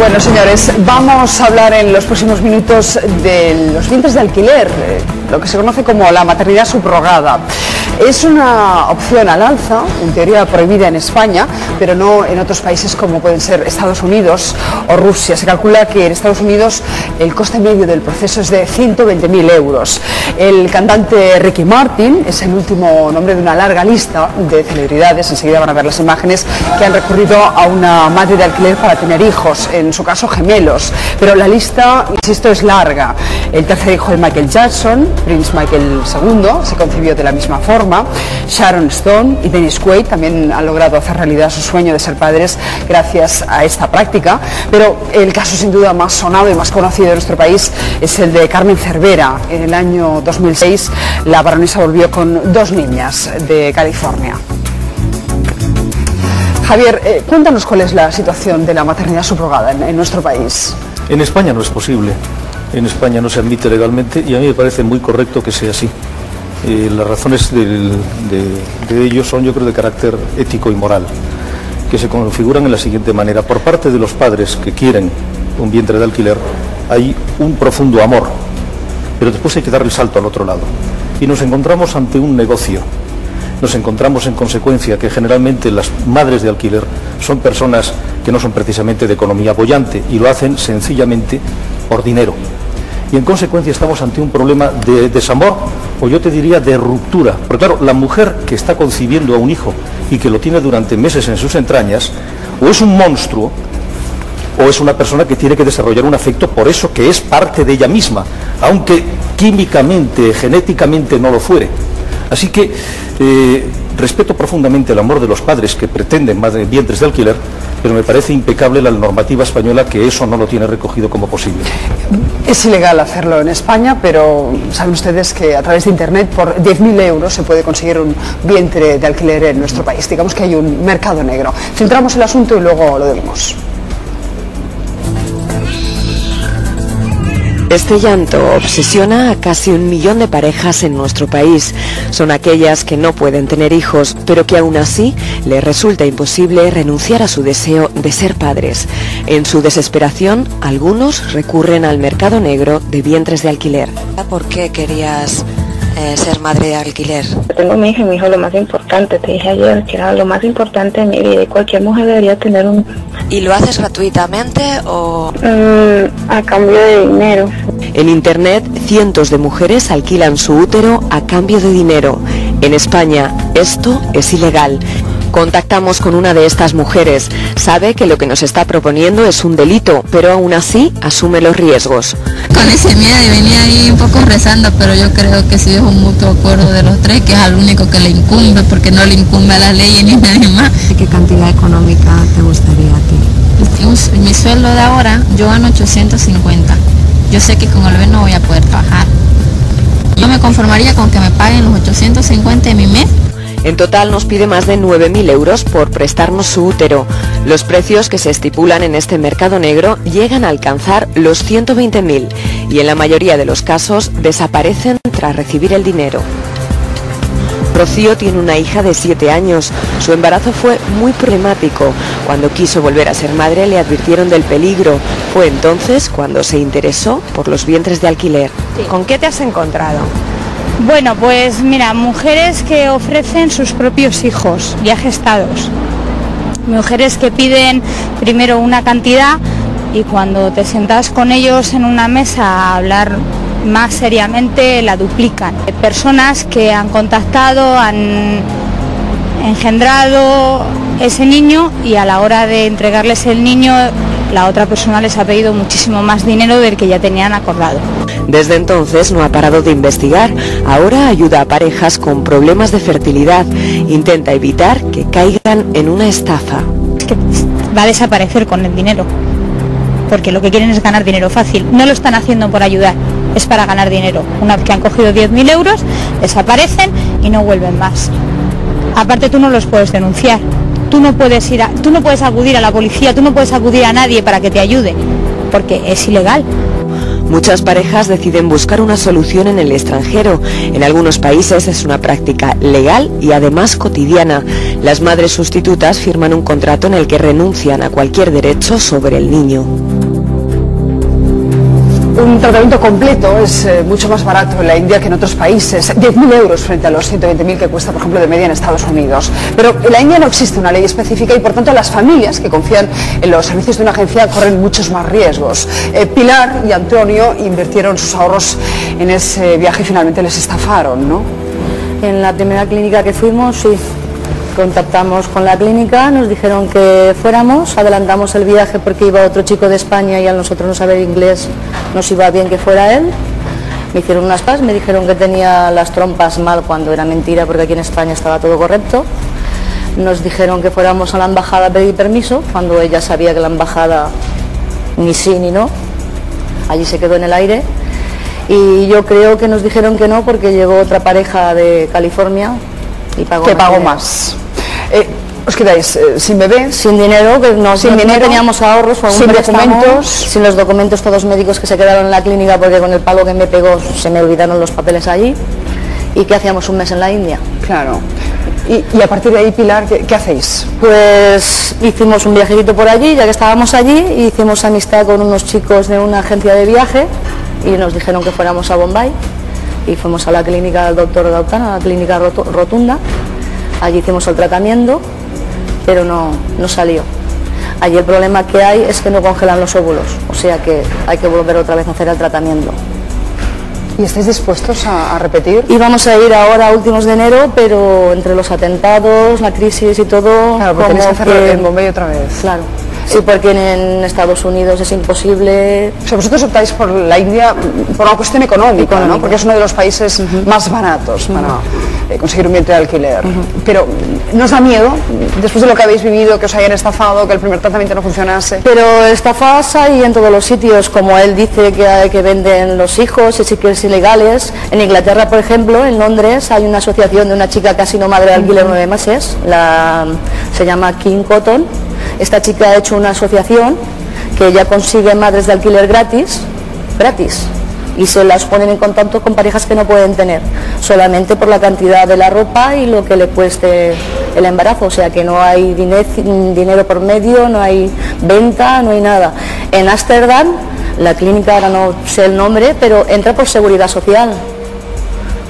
Bueno, señores, vamos a hablar en los próximos minutos de los vientres de alquiler, lo que se conoce como la maternidad subrogada. Es una opción al alza, en teoría prohibida en España, pero no en otros países como pueden ser Estados Unidos o Rusia. Se calcula que en Estados Unidos el coste medio del proceso es de 120.000 euros. El cantante Ricky Martin es el último nombre de una larga lista de celebridades, enseguida van a ver las imágenes, que han recurrido a una madre de alquiler para tener hijos, en su caso gemelos. Pero la lista, insisto, es larga. El tercer hijo de Michael Jackson, Prince Michael II, se concibió de la misma forma. Sharon Stone y Dennis Quaid también han logrado hacer realidad su sueño de ser padres gracias a esta práctica, pero el caso sin duda más sonado y más conocido de nuestro país es el de Carmen Cervera. En el año 2006 la baronesa volvió con 2 niñas de California. Javier, cuéntanos cuál es la situación de la maternidad subrogada en nuestro país. En España no es posible, en España no se admite legalmente y a mí me parece muy correcto que sea así. Las razones de ellos son, yo creo, de carácter ético y moral, que se configuran en la siguiente manera. Por parte de los padres que quieren un vientre de alquiler hay un profundo amor, pero después hay que dar el salto al otro lado. Y nos encontramos ante un negocio. Nos encontramos en consecuencia que generalmente las madres de alquiler son personas que no son precisamente de economía boyante y lo hacen sencillamente por dinero. Y en consecuencia estamos ante un problema de desamor, o yo te diría de ruptura. Porque claro, la mujer que está concibiendo a un hijo y que lo tiene durante meses en sus entrañas, o es un monstruo, o es una persona que tiene que desarrollar un afecto por eso que es parte de ella misma, aunque químicamente, genéticamente no lo fuere. Así que respeto profundamente el amor de los padres que pretenden vientres de alquiler, pero me parece impecable la normativa española que eso no lo tiene recogido como posible. Es ilegal hacerlo en España, pero saben ustedes que a través de Internet por 10.000 euros se puede conseguir un vientre de alquiler en nuestro país. Digamos que hay un mercado negro. Centramos el asunto y luego lo vemos. Este llanto obsesiona a casi 1 millón de parejas en nuestro país. Son aquellas que no pueden tener hijos, pero que aún así les resulta imposible renunciar a su deseo de ser padres. En su desesperación, algunos recurren al mercado negro de vientres de alquiler. ¿Por qué querías ser madre de alquiler? Tengo mi hija y mi hijo lo más importante. Te dije ayer que era lo más importante en mi vida y cualquier mujer debería tener un... ¿Y lo haces gratuitamente o...? A cambio de dinero. En Internet, cientos de mujeres alquilan su útero a cambio de dinero. En España, esto es ilegal. Contactamos con una de estas mujeres. Sabe que lo que nos está proponiendo es un delito, pero aún así asume los riesgos. Con ese miedo y venía ahí un poco rezando, pero yo creo que sí es un mutuo acuerdo de los tres, que es al único que le incumbe, porque no le incumbe a las leyes ni a nadie más. ¿Qué cantidad económica te gustaría a ti? Mi sueldo de ahora, yo gano 850. Yo sé que con el bebé no voy a poder trabajar. Yo me conformaría con que me paguen los 850 de mi mes. En total nos pide más de 9.000 euros por prestarnos su útero. Los precios que se estipulan en este mercado negro llegan a alcanzar los 120.000 y en la mayoría de los casos desaparecen tras recibir el dinero. Rocío tiene una hija de 7 años. Su embarazo fue muy problemático. Cuando quiso volver a ser madre le advirtieron del peligro. Fue entonces cuando se interesó por los vientres de alquiler. ¿Con qué te has encontrado? Bueno, pues mira, mujeres que ofrecen sus propios hijos ya gestados. Mujeres que piden primero una cantidad y cuando te sientas con ellos en una mesa a hablar más seriamente la duplican. Personas que han contactado, han engendrado ese niño y a la hora de entregarles el niño la otra persona les ha pedido muchísimo más dinero del que ya tenían acordado. Desde entonces no ha parado de investigar. Ahora ayuda a parejas con problemas de fertilidad. Intenta evitar que caigan en una estafa. Es que va a desaparecer con el dinero, porque lo que quieren es ganar dinero fácil. No lo están haciendo por ayudar, es para ganar dinero. Una vez que han cogido 10.000 euros, desaparecen y no vuelven más. Aparte tú no los puedes denunciar. Tú no puedes acudir a la policía, tú no puedes acudir a nadie para que te ayude, porque es ilegal. Muchas parejas deciden buscar una solución en el extranjero. En algunos países es una práctica legal y además cotidiana. Las madres sustitutas firman un contrato en el que renuncian a cualquier derecho sobre el niño. un tratamiento completo es mucho más barato en la India que en otros países. 10.000 euros frente a los 120.000 que cuesta, por ejemplo, de media en Estados Unidos. Pero en la India no existe una ley específica y, por tanto, las familias que confían en los servicios de una agencia corren muchos más riesgos. Pilar y Antonio invirtieron sus ahorros en ese viaje y finalmente les estafaron, ¿no? En la primera clínica que fuimos, sí. Contactamos con la clínica, nos dijeron que fuéramos, adelantamos el viaje porque iba otro chico de España y a nosotros no saber inglés nos iba bien que fuera él. Me hicieron unas pruebas, me dijeron que tenía las trompas mal cuando era mentira porque aquí en España estaba todo correcto. Nos dijeron que fuéramos a la embajada a pedir permiso cuando ella sabía que la embajada ni sí ni no. Allí se quedó en el aire y yo creo que nos dijeron que no porque llegó otra pareja de California y pagó más. ¿Os quedáis sin bebé? Sin dinero, que no teníamos ahorros, sin documentos. Sin los documentos todos médicos que se quedaron en la clínica porque con el palo que me pegó se me olvidaron los papeles allí. ¿Y qué hacíamos un mes en la India? Claro. Y a partir de ahí, Pilar, ¿qué hacéis? Pues hicimos un viajecito por allí, ya que estábamos allí, hicimos amistad con unos chicos de una agencia de viaje y nos dijeron que fuéramos a Bombay. Y fuimos a la clínica del doctor Gautana, a la clínica Rotunda. Allí hicimos el tratamiento, pero no salió. Allí el problema que hay es que no congelan los óvulos, o sea que hay que volver otra vez a hacer el tratamiento. ¿Y estáis dispuestos a repetir? Íbamos a ir ahora a últimos de enero, pero entre los atentados, la crisis y todo... Claro, porque tenéis que hacerlo en Bombay otra vez. Claro. Sí, porque en Estados Unidos es imposible. O sea, vosotros optáis por la India por una cuestión económica, ¿no? Porque es uno de los países más baratos para conseguir un vientre de alquiler. Pero ¿no os da miedo, después de lo que habéis vivido, que os hayan estafado, que el primer tratamiento no funcionase? Pero estafas hay en todos los sitios, como él dice que venden los hijos, y sí que es ilegales. En Inglaterra, por ejemplo, en Londres, hay una asociación de una chica que ha sido madre de alquiler 9 meses, se llama King Cotton. Esta chica ha hecho una asociación que ella consigue madres de alquiler gratis, y se las ponen en contacto con parejas que no pueden tener, solamente por la cantidad de la ropa y lo que le cueste el embarazo, o sea que no hay dinero por medio, no hay venta, no hay nada. En Ámsterdam, la clínica, ahora no sé el nombre, pero entra por seguridad social.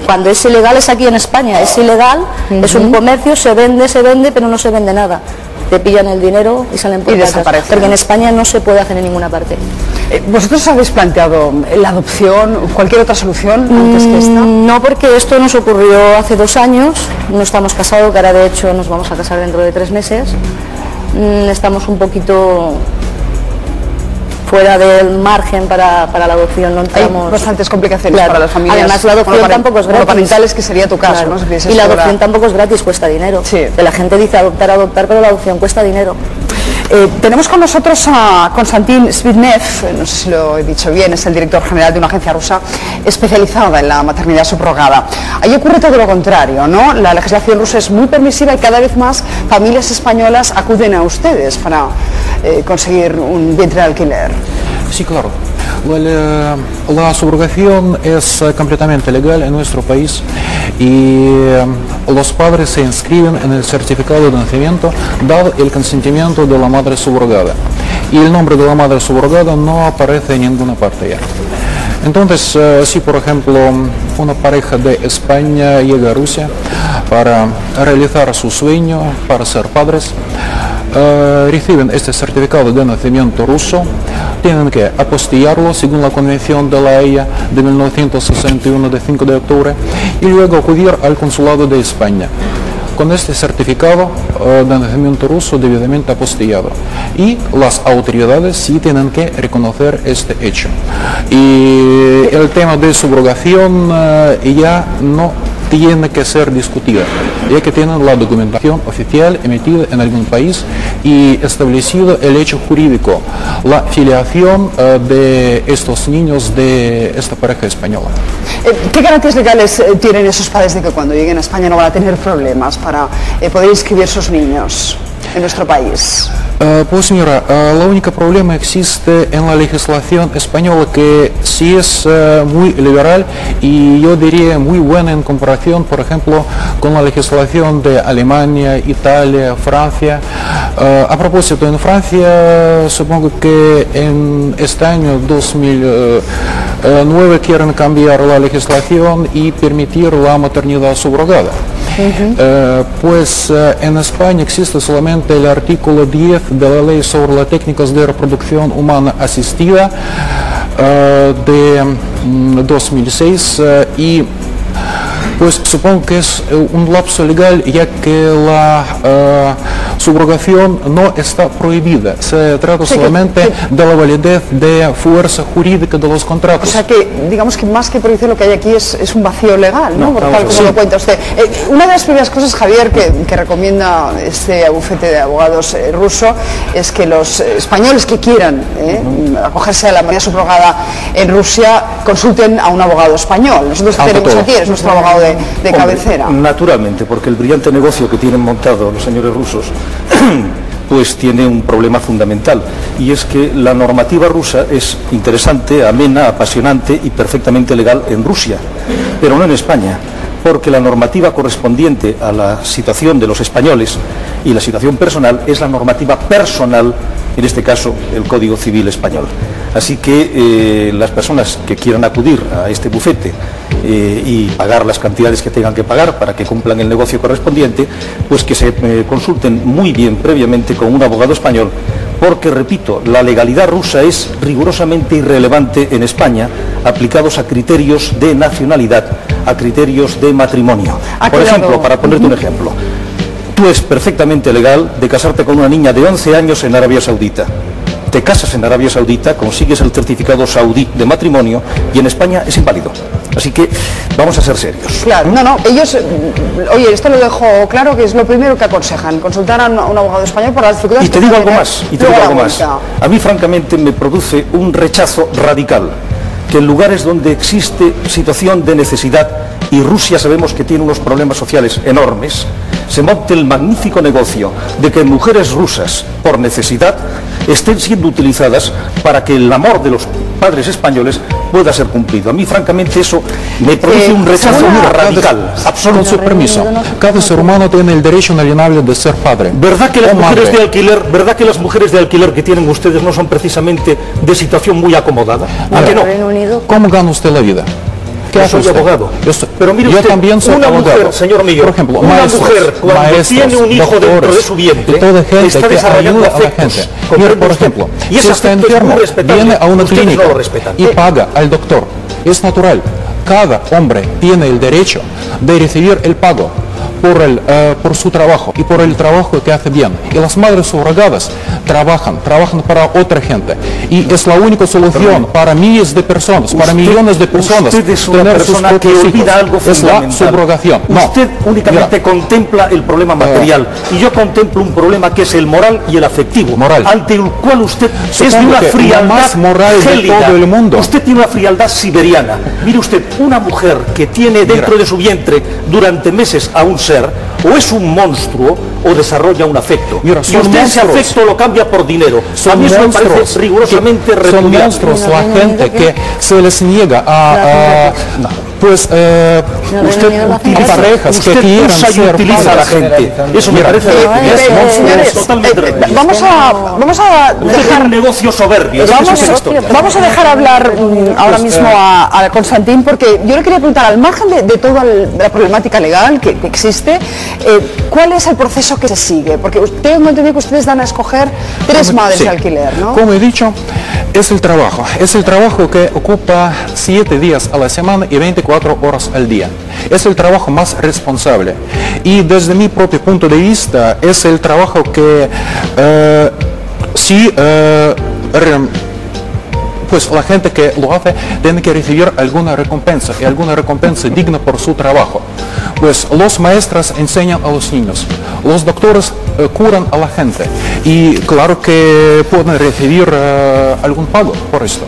Cuando es ilegal es aquí en España, es ilegal, es un comercio, se vende, pero no se vende nada. Te pillan el dinero y salen por desaparecen. Porque en España no se puede hacer en ninguna parte. ¿Vosotros habéis planteado la adopción, cualquier otra solución antes que esta? No, porque esto nos ocurrió hace 2 años, no estamos casados, que ahora de hecho nos vamos a casar dentro de 3 meses. Estamos un poquito fuera del margen para la adopción, no entramos... Hay bastantes complicaciones para las familias. Además la adopción tampoco es gratis. Monoparentales, que sería tu caso, ¿no? Y la adopción tampoco es gratis, cuesta dinero. Sí. Que la gente dice adoptar, pero la adopción cuesta dinero. Tenemos con nosotros a Konstantin Svitnev, no sé si lo he dicho bien, es el director general de una agencia rusa especializada en la maternidad subrogada. Ahí ocurre todo lo contrario, ¿no? La legislación rusa es muy permisiva y cada vez más familias españolas acuden a ustedes para conseguir un vientre de alquiler. Sí, claro. La subrogación es completamente legal en nuestro país y los padres se inscriben en el certificado de nacimiento dado el consentimiento de la madre subrogada y el nombre de la madre subrogada no aparece en ninguna parte ya. Entonces, si por ejemplo una pareja de España llega a Rusia para realizar su sueño, para ser padres, reciben este certificado de nacimiento ruso, tienen que apostillarlo según la Convención de la Haya de 1961 de 5 de octubre y luego acudir al consulado de España con este certificado de nacimiento ruso debidamente apostillado y las autoridades sí tienen que reconocer este hecho. Y el tema de subrogación ya no tiene que ser discutida, ya que tienen la documentación oficial emitida en algún país y establecido el hecho jurídico, la filiación de estos niños de esta pareja española. ¿Qué garantías legales tienen esos padres de que cuando lleguen a España no van a tener problemas para poder inscribir sus niños en nuestro país? Pues mira, la única problema existe en la legislación española, que sí es muy liberal y yo diría muy buena en comparación, por ejemplo, con la legislación de Alemania, Italia, Francia. A propósito, en Francia supongo que en este año 2009 quieren cambiar la legislación y permitir la maternidad subrogada. Pues en España existe solamente el artículo 10 de la ley sobre las técnicas de reproducción humana asistida de 2006 y pues supongo que es un lapso legal, ya que la subrogación no está prohibida. Se trata solamente de la validez de fuerza jurídica de los contratos. O sea que, digamos que más que prohibición lo que hay aquí es un vacío legal, ¿no? Por tal como lo cuenta usted. Una de las primeras cosas, Javier, que recomienda este bufete de abogados ruso es que los españoles que quieran acogerse a la maternidad subrogada en Rusia consulten a un abogado español. Nosotros que tenemos aquí, es nuestro abogado de cabecera. Naturalmente, porque el brillante negocio que tienen montado los señores rusos pues tiene un problema fundamental, y es que la normativa rusa es interesante, amena, apasionante y perfectamente legal en Rusia, pero no en España, porque la normativa correspondiente a la situación de los españoles y la situación personal es la normativa personal, en este caso el Código Civil español. Así que las personas que quieran acudir a este bufete y pagar las cantidades que tengan que pagar para que cumplan el negocio correspondiente, pues que se consulten muy bien previamente con un abogado español, porque, repito, la legalidad rusa es rigurosamente irrelevante en España, aplicados a criterios de nacionalidad, a criterios de matrimonio. Por ejemplo, para ponerte un ejemplo, tú es perfectamente legal de casarte con una niña de 11 años en Arabia Saudita. Te casas en Arabia Saudita, consigues el certificado saudí de matrimonio y en España es inválido. Así que vamos a ser serios. Claro, ellos, oye, esto lo dejo claro, que es lo primero que aconsejan, consultar a un abogado español por las dificultades. Y te digo algo más, A mí francamente me produce un rechazo radical que en lugares donde existe situación de necesidad, y Rusia sabemos que tiene unos problemas sociales enormes, se monte el magnífico negocio de que mujeres rusas, por necesidad, estén siendo utilizadas para que el amor de los padres españoles pueda ser cumplido. A mí, francamente, eso me produce un rechazo muy radical, absoluto. Con su permiso, cada ser humano tiene el derecho inalienable de ser padre. ¿Verdad que las mujeres de alquiler que tienen ustedes no son precisamente de situación muy acomodada? ¿A qué no? ¿Cómo gana usted la vida? Yo soy abogado. Pero mire usted, también soy una abogado. mujer, señor mío, por ejemplo, una mujer cuando tiene un hijo dentro de su vientre, está desarrollando afectos. Mira, por ejemplo, y si está enfermo, viene a una clínica y paga al doctor. Es natural. Cada hombre tiene el derecho de recibir el pago por su trabajo y por el trabajo que hace bien. Y las madres subrogadas trabajan para otra gente. Y es la única solución para miles de personas, para millones de personas. Usted es una persona que olvida algo fundamental. Es la subrogación. Usted únicamente contempla el problema material y yo contemplo un problema que es el moral y el afectivo, ante el cual usted es de una frialdad más moral gélida. De todo el mundo. Usted tiene una frialdad siberiana. Mire usted, una mujer que tiene dentro de su vientre durante meses a un ser, o es un monstruo o desarrolla un afecto. Y usted ese afecto lo cambia por dinero. A mí eso me parece rigurosamente repudiable. Son monstruos la gente que se les niega a parejas que quieran ser utiliza a la gente. Eso me parece totalmente. Vamos a dejar un negocio soberbio. Vamos a dejar hablar ahora mismo a Constantín, porque yo le quería preguntar, al margen de toda la problemática legal que existe, ¿cuál es el proceso que se sigue? Porque tengo entendido que ustedes dan a escoger 3 madres de alquiler, ¿no? Como he dicho, es el trabajo que ocupa 7 días a la semana y 24 horas al día. Es el trabajo más responsable y desde mi propio punto de vista es el trabajo que pues la gente que lo hace tiene que recibir alguna recompensa, y alguna recompensa digna por su trabajo. Pues los maestros enseñan a los niños, los doctores curan a la gente y claro que pueden recibir algún pago por esto.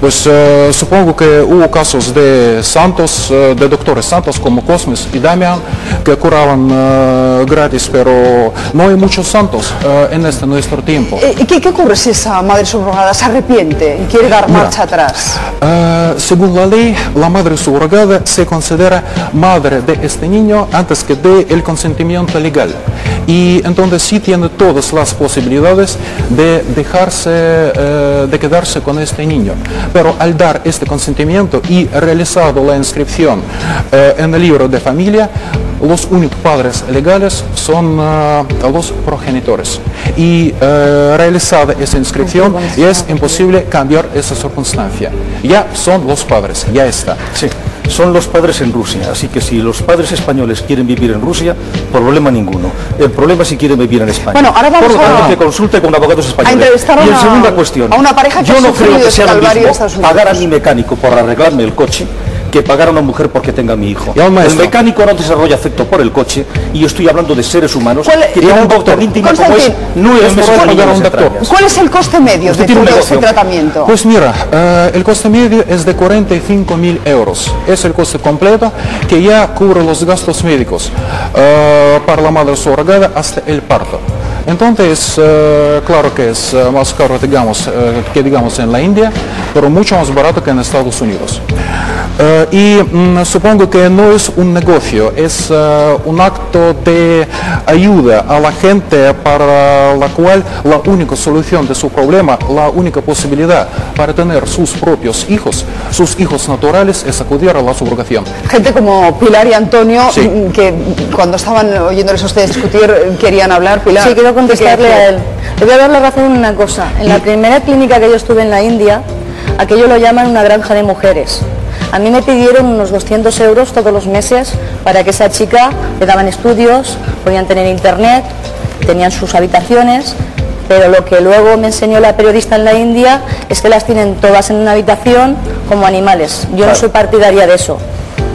Pues supongo que hubo casos de santos, de doctores santos como Cosmes y Damián, que curaban gratis, pero no hay muchos santos en nuestro tiempo. ¿Qué ocurre si esa madre subrogada se arrepiente y quiere dar marcha atrás? Según la ley, la madre subrogada se considera madre de este niño antes que de el consentimiento legal. Y entonces sí tiene todas las posibilidades de de quedarse con este niño. Pero al dar este consentimiento y realizado la inscripción en el libro de familia, los únicos padres legales son los progenitores. Y realizada esa inscripción es imposible cambiar esa circunstancia. Ya son los padres, ya está. Sí, son los padres en Rusia, así que si los padres españoles quieren vivir en Rusia, problema ninguno. El problema es si quieren vivir en España. Bueno, ahora vamos por lo tanto, a que consulte con abogados españoles. Y en segunda cuestión, a una pareja que yo no creo que sea lo mismo mismo pagar a mi mecánico por arreglarme el coche que pagar a una mujer porque tenga a mi hijo. El mecánico no desarrolla afecto por el coche y yo estoy hablando de seres humanos que tienen un doctor íntimo como es 9 meses de niño en las entrañas. ¿Cuál es el coste medio de todo ese tratamiento? Pues mira, el coste medio es de 45.000 euros. Es el coste completo que ya cubre los gastos médicos para la madre subrogada hasta el parto. Entonces, claro que es más caro, digamos, que digamos en la India, pero mucho más barato que en Estados Unidos. Y supongo que no es un negocio, es un acto de ayuda a la gente para la cual la única solución de su problema, la única posibilidad para tener sus propios hijos, sus hijos naturales, es acudir a la subrogación. Gente como Pilar y Antonio, que cuando estaban oyéndoles a ustedes discutir querían hablar. Pilar, sí, quiero contestarle a él. Le voy a dar la razón en una cosa. En la primera clínica que yo estuve en la India, aquello lo llaman una granja de mujeres. A mí me pidieron unos 200 euros todos los meses para que esa chica le daban estudios, podían tener internet, tenían sus habitaciones, pero lo que luego me enseñó la periodista en la India es que las tienen todas en una habitación como animales. Yo no soy partidaria de eso,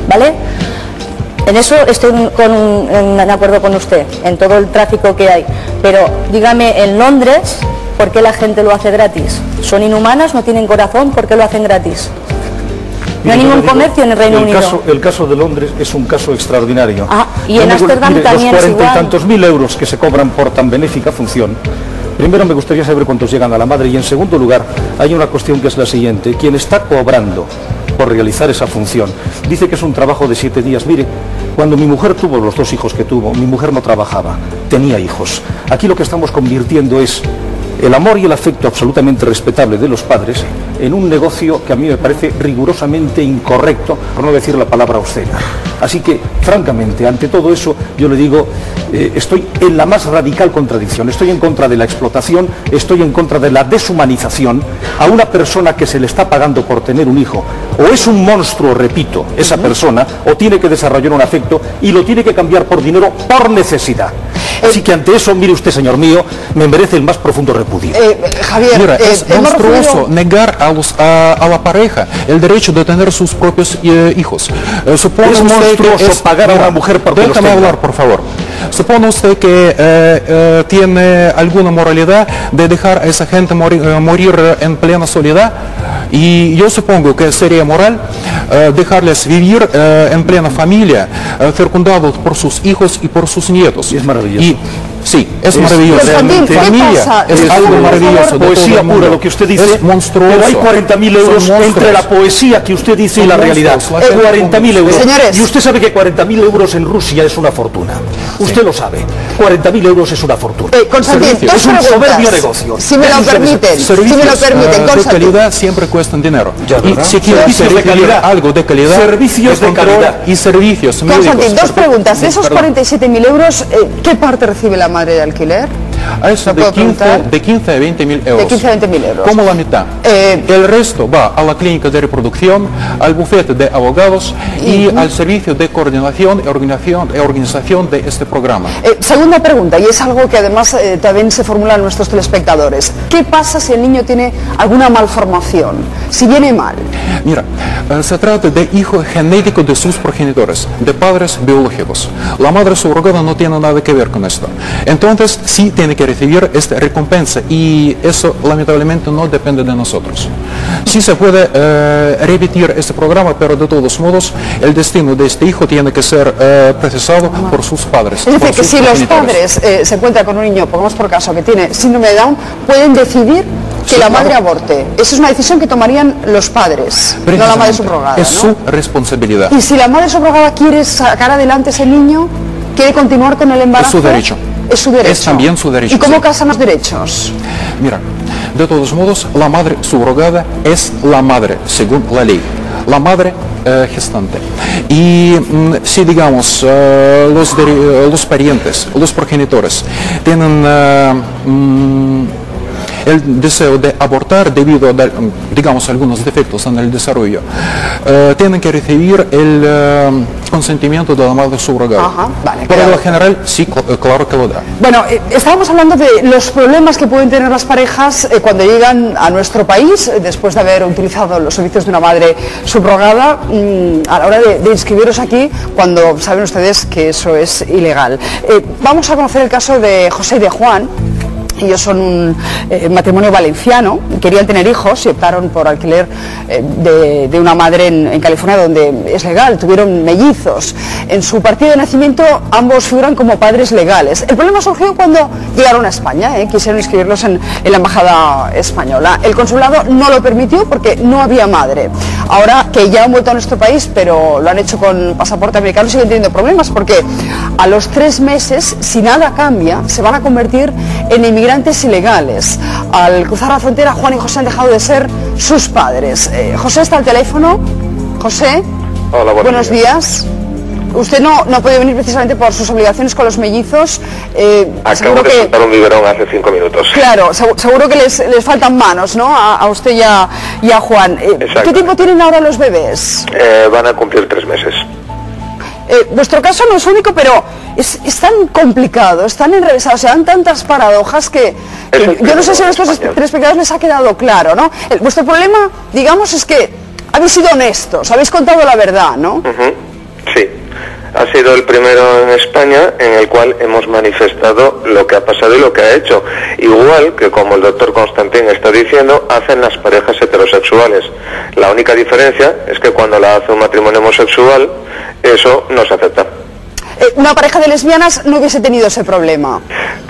¿vale? En eso estoy de acuerdo con usted, en todo el tráfico que hay. Pero dígame, en Londres, ¿por qué la gente lo hace gratis? ¿Son inhumanas? ¿No tienen corazón? ¿Por qué lo hacen gratis? No hay ningún comercio en el Reino Unido. El caso de Londres es un caso extraordinario. Y en Ámsterdam también los es igual. 40 y tantos mil euros que se cobran por tan benéfica función. Primero me gustaría saber cuántos llegan a la madre y en segundo lugar hay una cuestión que es la siguiente. Quien está cobrando por realizar esa función dice que es un trabajo de 7 días. Mire, cuando mi mujer tuvo los 2 hijos que tuvo, mi mujer no trabajaba, tenía hijos. Aquí lo que estamos convirtiendo es el amor y el afecto absolutamente respetable de los padres en un negocio que a mí me parece rigurosamente incorrecto, por no decir la palabra obscena. Así que, francamente, ante todo eso, yo le digo, estoy en la más radical contradicción. Estoy en contra de la explotación, estoy en contra de la deshumanización a una persona que se le está pagando por tener un hijo. O es un monstruo, repito, esa persona, o tiene que desarrollar un afecto y lo tiene que cambiar por dinero por necesidad. Así que ante eso, mire usted, señor mío, me merece el más profundo repudio. Javier, mira, es monstruoso negar a la pareja el derecho de tener sus propios hijos. Supone es monstruoso pagar a una mujer por que déjame hablar, por favor. ¿Supone usted que tiene alguna moralidad de dejar a esa gente morir en plena soledad? Y yo supongo que sería moral dejarles vivir en plena familia, fecundados por sus hijos y por sus nietos. Y es maravilloso. Sí, es maravilloso. Familia es algo maravilloso. Poesía pura, lo que usted dice. Es monstruoso. Pero hay 40.000 euros entre la poesía que usted dice y la realidad. 40.000 euros. Señores. Y usted sabe que 40.000 euros en Rusia es una fortuna. Usted lo sabe. 40.000 euros es una fortuna. Constantín, es un soberbio negocio. Si me lo permiten, de calidad siempre cuestan dinero. Y si quieres de calidad, algo de calidad, servicios de calidad y servicios médicos. Constantín, 2 preguntas. De esos 47.000 euros, ¿qué parte recibe la madre de alquiler? A eso de 15 a 20.000 euros. De 15 a 20.000 euros. Como la mitad. El resto va a la clínica de reproducción, al bufete de abogados y al servicio de coordinación y organización de este programa. Segunda pregunta, y es algo que además también se formula a nuestros telespectadores. ¿Qué pasa si el niño tiene alguna malformación? Si viene mal. Mira, se trata de hijo genético de sus progenitores, de padres biológicos. La madre subrogada no tiene nada que ver con esto. Entonces, sí tiene tiene que recibir esta recompensa y eso lamentablemente no depende de nosotros. Sí se puede repetir este programa, pero de todos modos el destino de este hijo tiene que ser procesado por sus padres. Es decir, que si los padres se encuentran con un niño, pongamos por caso, que tiene síndrome de Down, pueden decidir que la madre aborte. Esa es una decisión que tomarían los padres, no la madre subrogada. Es su responsabilidad. Y si la madre subrogada quiere sacar adelante ese niño, quiere continuar con el embarazo, es su derecho. Es su derecho. Es también su derecho. ¿Y cómo sí. casan los derechos? Mira, de todos modos, la madre subrogada es la madre, según la ley. La madre gestante. Y si, digamos, los parientes, los progenitores, tienen el deseo de abortar debido a, digamos, algunos defectos en el desarrollo, tienen que recibir el consentimiento de la madre subrogada. Ajá, vale, pero en lo general, sí, claro que lo da. Bueno, estábamos hablando de los problemas que pueden tener las parejas cuando llegan a nuestro país, después de haber utilizado los servicios de una madre subrogada, a la hora de inscribiros aquí, cuando saben ustedes que eso es ilegal. Vamos a conocer el caso de José y de Juan. Ellos son un matrimonio valenciano, querían tener hijos y optaron por alquiler de una madre en California, donde es legal, tuvieron mellizos. En su partida de nacimiento ambos figuran como padres legales. El problema surgió cuando llegaron a España, quisieron inscribirlos en la embajada española. El consulado no lo permitió porque no había madre. Ahora que ya han vuelto a nuestro país, pero lo han hecho con pasaporte americano, siguen teniendo problemas porque a los 3 meses, si nada cambia, se van a convertir en inmigrantes ilegales. Al cruzar la frontera, Juan y José han dejado de ser sus padres. José está al teléfono. José. Hola, buenos días. Usted no puede venir precisamente por sus obligaciones con los mellizos. Acabo de soltar un biberón hace 5 minutos. Claro, seguro que les faltan manos, ¿no? A usted y a Juan. ¿Qué tiempo tienen ahora los bebés? Van a cumplir 3 meses. Vuestro caso no es único, pero es tan complicado, es tan enrevesado, o sea, dan tantas paradojas que yo no sé si a nuestros telespectadores les ha quedado claro, ¿no? Vuestro problema, digamos, es que habéis sido honestos, habéis contado la verdad, ¿no? Sí, ha sido el primero en España en el cual hemos manifestado lo que ha pasado y lo que ha hecho. Igual que, como el doctor Constantín está diciendo, hacen las parejas heterosexuales. La única diferencia es que cuando la hace un matrimonio homosexual, eso no se acepta. Una pareja de lesbianas no hubiese tenido ese problema.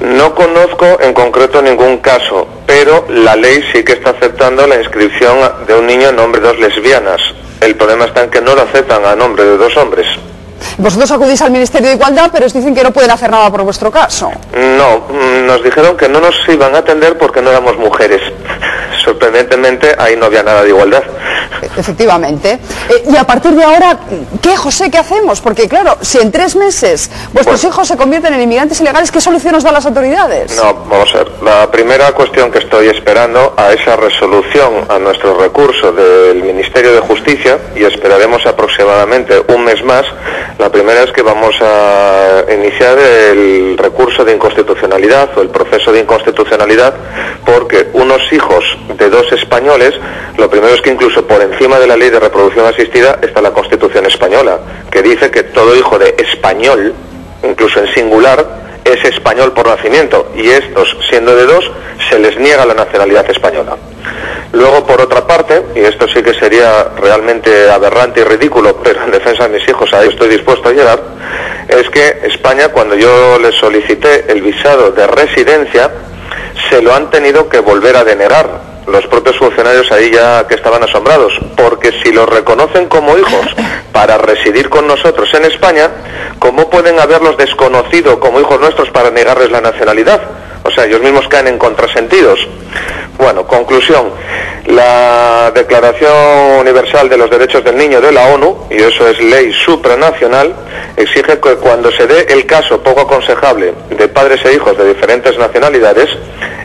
No conozco en concreto ningún caso, pero la ley sí que está aceptando la inscripción de un niño en nombre de 2 lesbianas. El problema está en que no lo aceptan a nombre de 2 hombres. Vosotros acudís al Ministerio de Igualdad, pero os dicen que no pueden hacer nada por vuestro caso. No, nos dijeron que no nos iban a atender porque no éramos mujeres. Sorprendentemente, ahí no había nada de igualdad. Efectivamente. Y a partir de ahora, ¿qué, José? ¿Qué hacemos? Porque claro, si en 3 meses vuestros hijos se convierten en inmigrantes ilegales, ¿qué solución nos dan las autoridades? No, vamos a ver. La primera cuestión que estoy esperando a esa resolución, a nuestro recurso del Ministerio de Justicia, y esperaremos aproximadamente un mes más. La primera es que vamos a iniciar el recurso de inconstitucionalidad o el proceso de inconstitucionalidad, porque unos hijos de 2 españoles, lo primero es que incluso por encima de la ley de reproducción asistida está la Constitución española, que dice que todo hijo de español, incluso en singular, es español por nacimiento, y estos, siendo de 2, se les niega la nacionalidad española. Luego, por otra parte, y esto sí que sería realmente aberrante y ridículo, pero en defensa de mis hijos a ello estoy dispuesto a llegar, es que España, cuando yo les solicité el visado de residencia, se lo han tenido que volver a denegar. Los propios funcionarios ahí ya que estaban asombrados, porque si los reconocen como hijos para residir con nosotros en España, ¿cómo pueden haberlos desconocido como hijos nuestros para negarles la nacionalidad? O sea, ellos mismos caen en contrasentidos. Bueno, conclusión, la Declaración Universal de los Derechos del Niño de la ONU, y eso es ley supranacional, exige que cuando se dé el caso poco aconsejable de padres e hijos de diferentes nacionalidades,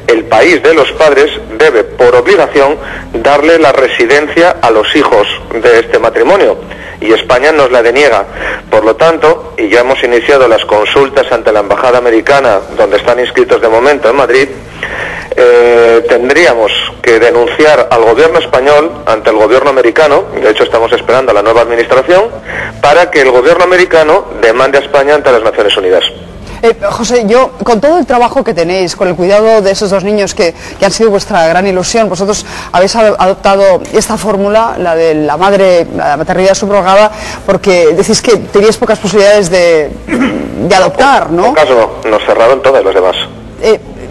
el país de los padres debe, por obligación, darle la residencia a los hijos de este matrimonio, y España nos la deniega. Por lo tanto, y ya hemos iniciado las consultas ante la Embajada Americana, donde están inscritos de momento en Madrid, tendríamos que denunciar al gobierno español ante el gobierno americano, de hecho estamos esperando a la nueva administración, para que el gobierno americano demande a España ante las Naciones Unidas. José, yo, con todo el trabajo que tenéis, con el cuidado de esos dos niños que han sido vuestra gran ilusión, vosotros habéis adoptado esta fórmula, la de la maternidad subrogada, porque decís que teníais pocas posibilidades de adoptar, ¿no? En caso, nos cerraron todas los demás.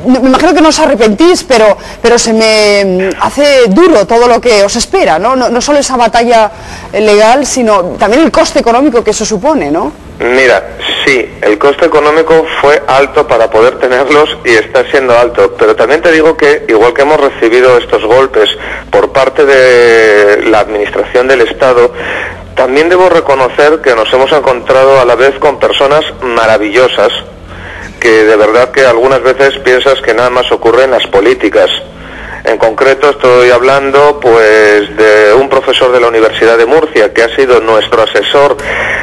Me imagino que no os arrepentís, pero se me hace duro todo lo que os espera, ¿no? No solo esa batalla legal, sino también el coste económico que eso supone, ¿no? Mira, sí, el coste económico fue alto para poder tenerlos y está siendo alto, pero también te digo que, igual que hemos recibido estos golpes por parte de la administración del Estado, también debo reconocer que nos hemos encontrado a la vez con personas maravillosas, que de verdad que algunas veces piensas que nada más ocurre en las políticas. En concreto estoy hablando pues de un profesor de la Universidad de Murcia que ha sido nuestro asesor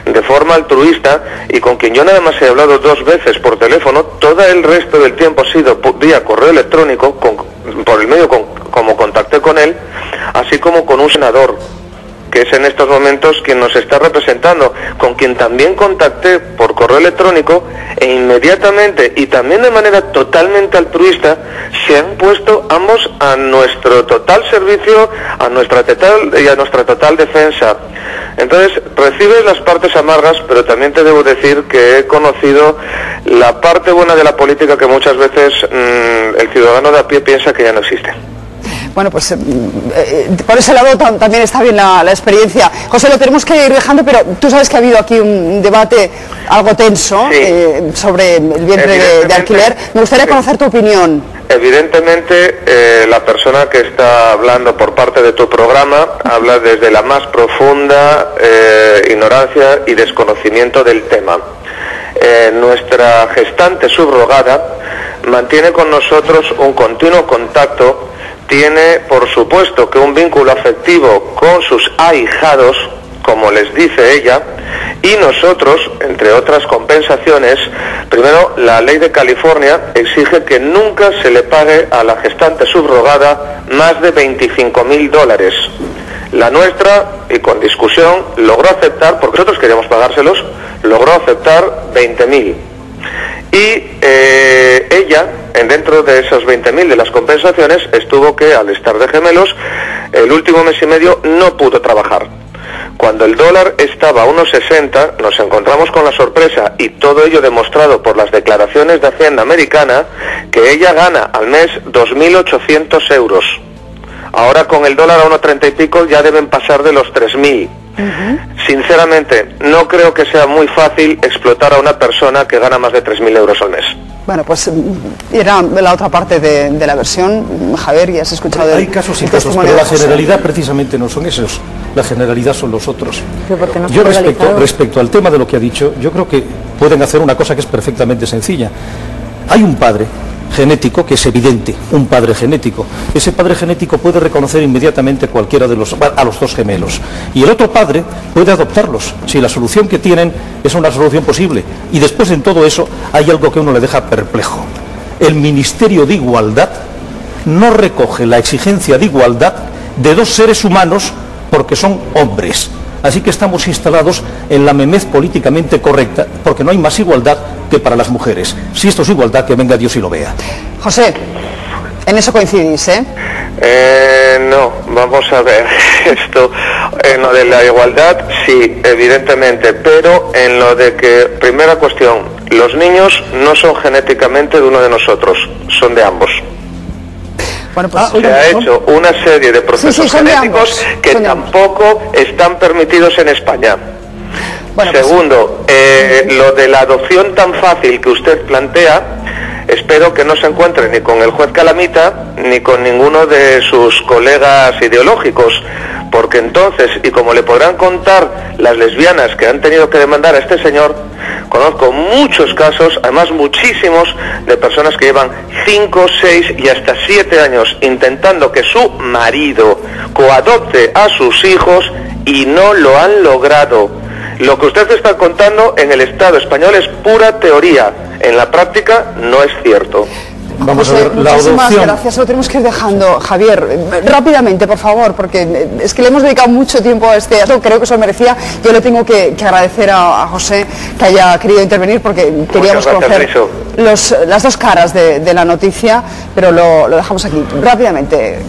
de forma altruista y con quien yo nada más he hablado 2 veces por teléfono. Todo el resto del tiempo ha sido vía correo electrónico, por el medio como contacté con él, así como con un senador que es en estos momentos quien nos está representando, con quien también contacté por correo electrónico, e inmediatamente y también de manera totalmente altruista se han puesto ambos a nuestro total servicio, a nuestra total defensa. Entonces recibes las partes amargas, pero también te debo decir que he conocido la parte buena de la política que muchas veces el ciudadano de a pie piensa que ya no existe. Bueno, pues por ese lado también está bien la experiencia. José, lo tenemos que ir dejando, pero tú sabes que ha habido aquí un debate algo tenso, sí, sobre el vientre de alquiler. Me gustaría conocer tu opinión. Evidentemente, la persona que está hablando por parte de tu programa habla desde la más profunda ignorancia y desconocimiento del tema. Nuestra gestante subrogada mantiene con nosotros un continuo contacto. Tiene, por supuesto, que un vínculo afectivo con sus ahijados, como les dice ella, y nosotros, entre otras compensaciones, primero, la ley de California exige que nunca se le pague a la gestante subrogada más de $25.000. La nuestra, y con discusión, logró aceptar, porque nosotros queríamos pagárselos, logró aceptar 20.000. Y ella, dentro de esos 20.000 de las compensaciones, estuvo que, al estar de gemelos, el último mes y medio no pudo trabajar. Cuando el dólar estaba a 1,60, nos encontramos con la sorpresa, y todo ello demostrado por las declaraciones de Hacienda americana, que ella gana al mes 2.800 euros. Ahora con el dólar a 1,30 y pico ya deben pasar de los 3.000. Sinceramente, no creo que sea muy fácil explotar a una persona que gana más de 3.000 euros al mes. Bueno, pues era la otra parte de la versión, Javier, y has escuchado. Hay casos y casos, pero la generalidad precisamente no son esos, la generalidad son los otros. Yo respecto al tema de lo que ha dicho, yo creo que pueden hacer una cosa que es perfectamente sencilla. Hay un padre genético que es evidente, un padre genético. Ese padre genético puede reconocer inmediatamente cualquiera a los dos gemelos, y el otro padre puede adoptarlos si la solución que tienen es una solución posible. Y después, en todo eso, hay algo que uno le deja perplejo. El Ministerio de Igualdad no recoge la exigencia de igualdad de dos seres humanos porque son hombres. Así que estamos instalados en la memez políticamente correcta, porque no hay más igualdad que para las mujeres. Si esto es igualdad, que venga Dios y lo vea. José, en eso coincidís, ¿eh? No, vamos a ver, esto, en lo de la igualdad, sí, evidentemente, pero en lo de que, primera cuestión, los niños no son genéticamente de uno de nosotros, son de ambos. Bueno, pues, se ha hecho una serie de procesos genéticos que tampoco están permitidos en España. Bueno, segundo, lo de la adopción tan fácil que usted plantea, espero que no se encuentre ni con el juez Calamita ni con ninguno de sus colegas ideológicos, porque entonces, y como le podrán contar las lesbianas que han tenido que demandar a este señor, conozco muchos casos, además muchísimos, de personas que llevan 5, 6 y hasta 7 años intentando que su marido coadopte a sus hijos y no lo han logrado. Lo que usted está contando en el Estado español es pura teoría, en la práctica no es cierto. Vamos José, a ver, la muchísimas adopción. gracias, lo tenemos que ir dejando. Javier, rápidamente, por favor, porque es que le hemos dedicado mucho tiempo a este asunto, creo que eso merecía. Yo le tengo que agradecer a José que haya querido intervenir, porque queríamos conocer las dos caras de la noticia, pero lo dejamos aquí. Rápidamente,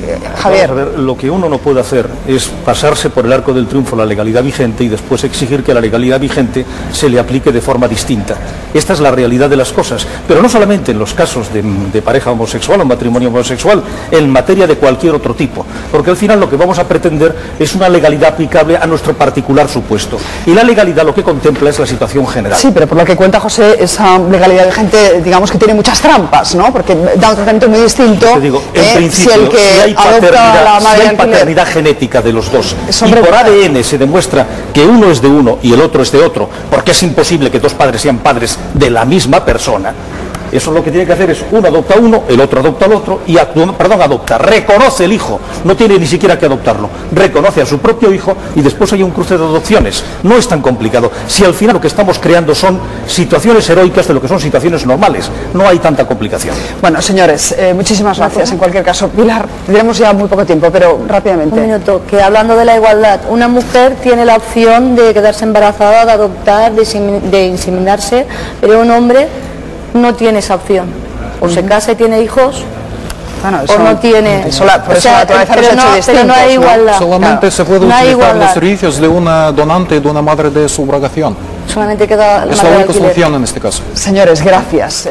Javier. Vamos a ver, lo que uno no puede hacer es pasarse por el arco del triunfo la legalidad vigente y después exigir que la legalidad vigente se le aplique de forma distinta. Esta es la realidad de las cosas, pero no solamente en los casos de pareja homosexual o matrimonio homosexual, en materia de cualquier otro tipo, porque al final lo que vamos a pretender es una legalidad aplicable a nuestro particular supuesto, y la legalidad lo que contempla es la situación general. Sí, pero por lo que cuenta José, esa legalidad vigente, digamos que tiene muchas trampas, ¿no? Porque da un tratamiento muy distinto. Te digo, en principio, si el que si hay paternidad genética de los dos y por ADN se demuestra que uno es de uno y el otro es de otro, porque es imposible que dos padres sean padres de la misma persona, eso lo que tiene que hacer es uno adopta a uno, el otro adopta al otro y reconoce el hijo, no tiene ni siquiera que adoptarlo, reconoce a su propio hijo y después hay un cruce de adopciones. No es tan complicado. Si al final lo que estamos creando son situaciones heroicas de lo que son situaciones normales, no hay tanta complicación. Bueno, señores, muchísimas gracias. En cualquier caso, Pilar, tenemos ya muy poco tiempo, pero rápidamente. Un minuto, que hablando de la igualdad, una mujer tiene la opción de quedarse embarazada, de adoptar, de inseminarse, pero un hombre no tiene esa opción. O se casa y tiene hijos, bueno, o no tiene. Pero no hay igualdad. Solamente se puede utilizar los servicios de una donante y de una madre de subrogación. Solamente queda la es la única solución en este caso. Señores, gracias.